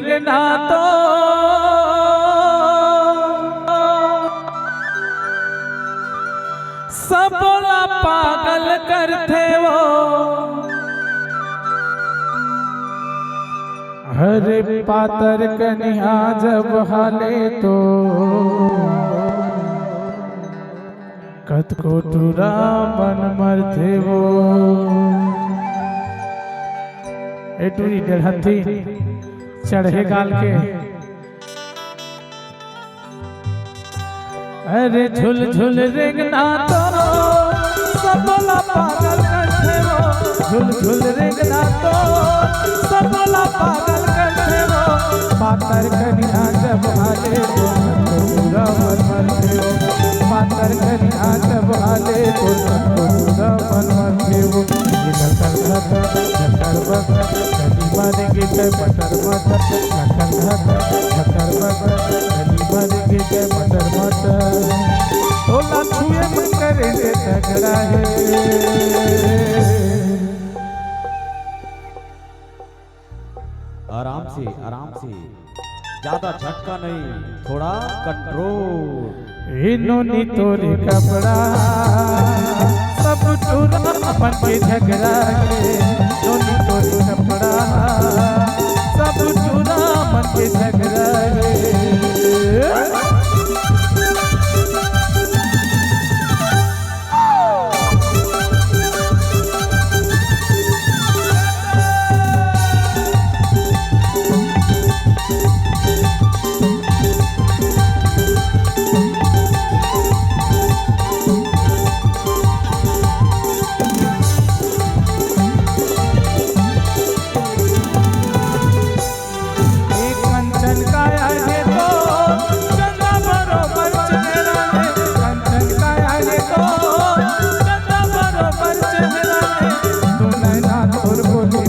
रेंगना तो सबला पागल करते वो, हरे पातर कन्या जब हाले तो कत को टूरा बन मरते वो। ए टूरी डढ़ती चढ़े गाल के, अरे झुल झुल रेंगना तो सबला पागल करते वो, झुल झुल रेंगना तो सबला पागल करते वो, पातर कन्या जब हाले तो पूरा मन मरते वो, पातर कन्या जब हाले तो पूरा मन मरते वो। धकर धकर धकर बकर गली मारेंगे जय मटर मटर, धकर धकर धकर बकर गली मारेंगे जय मटर मटर, तोला छुए मन करेंगे झगड़ा है। आराम से ज्यादा झटका नहीं, थोड़ा कंट्रोल। इन्होंने तोरे कपड़ा सब चूरा मन के झगड़ा है, इन्होंने तोरे कपड़ा सब चूरा मन के झगड़ा है। कंचन का आए तो चंदा बरोबर चेहरा है, कंचन का आए तो चंदा बरोबर चेहरा है, तू नैना तोर गोली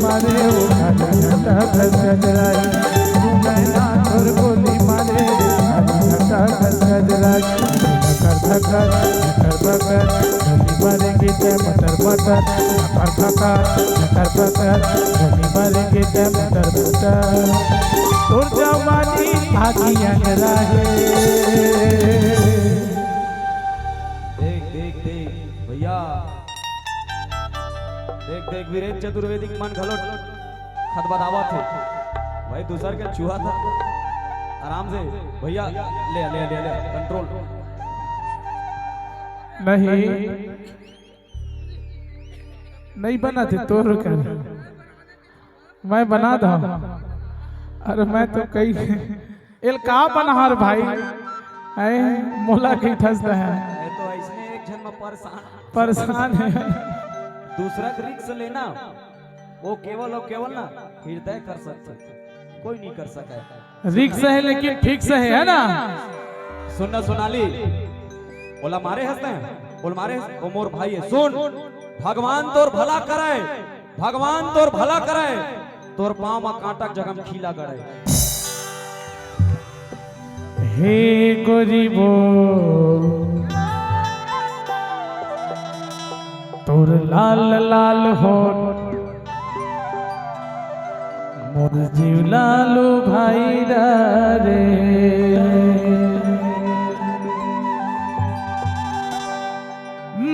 मारे वो घटा घटा गजरा है, तू नैना तोर गोली मारे घटा घटा गजरा है। धकर धकर धकर बकर गली मारेंगे जय मटर मटर, धकर धकर धकर बकर गली मारेंगे जय मटर मटर, तोर जवानी आखी अंगरा है। देख देख देख भैया, देख देख वीरेन चतुर्वेदी मन घलोट खत बतावा थे भाई, दूसर के चूहा था। आराम से भैया, ले ले ले ले कंट्रोल। नहीं बना थे तो कर, मैं बना था। अरे मैं तो कई एल का बनहार भाई है, मोला की ठसता है तो इसने एक जन्म परेशान है। दूसरा रिक्स लेना वो केवल और केवल ना हृदय कर सकता, कोई नहीं कर सका। रिक्स है लेकिन ठीक से है ना। सुनना सोनाली, बोला मारे हंसते हैं, बोल मारे वो मोर भाई है। सुन, भगवान तोर भला करे, भगवान तोर भला करे, तोर पाँव में कांटक जगम खीला गड़े। हे गरीबो तोर लाल लाल हो, मोर जीव लालू भाई रे,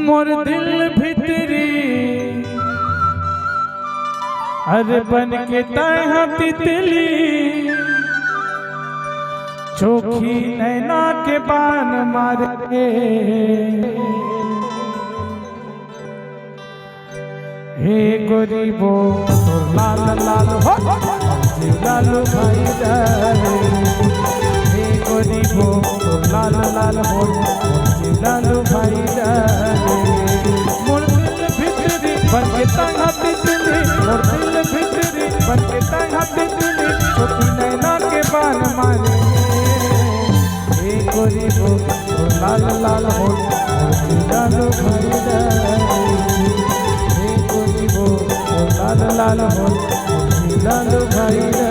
मोर दिल भितरी अरे बन के तह तितली, चोखी नैना के बान मारे, हे गरीबो तो लाल लाल हो लालू भाई रे, हे गरीबो तो लाल लाल हो लालू भाई रे, मोर दिल भितरी बन के तह तितली, मोर दिल भितरी बन के तह तितली, चोखी नैना के बान मारे, हे गरीबो तो लाल लाल हो लाल भाई रे हे गोरी वो लाल लाल हो लाल भाई रे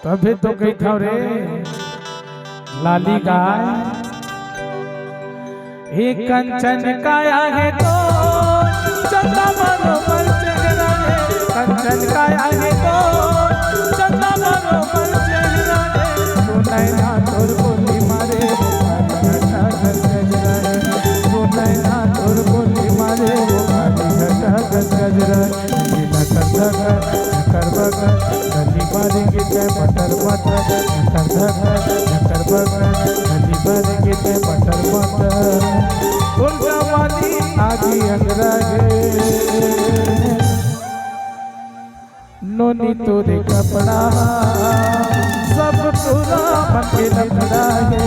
तभी तो कही था रे लाली गाय एक कंचन काया है तो चंदा बरोबर चेहरा है कंचन काया है तो चंदा बरोबर चेहरा है तू नैना तोर बोली मारे वो घटा गजरा है तू नैना तोर बोली मारे वो घटा गजरा कर बगर गली मारेंगे ते मटर मटर कर बगर गली मारेंगे ते मटर मटर उनका वाली आगी अंगरा है नोनी तोरे कपड़ा सब पूरा बनके लफड़ा है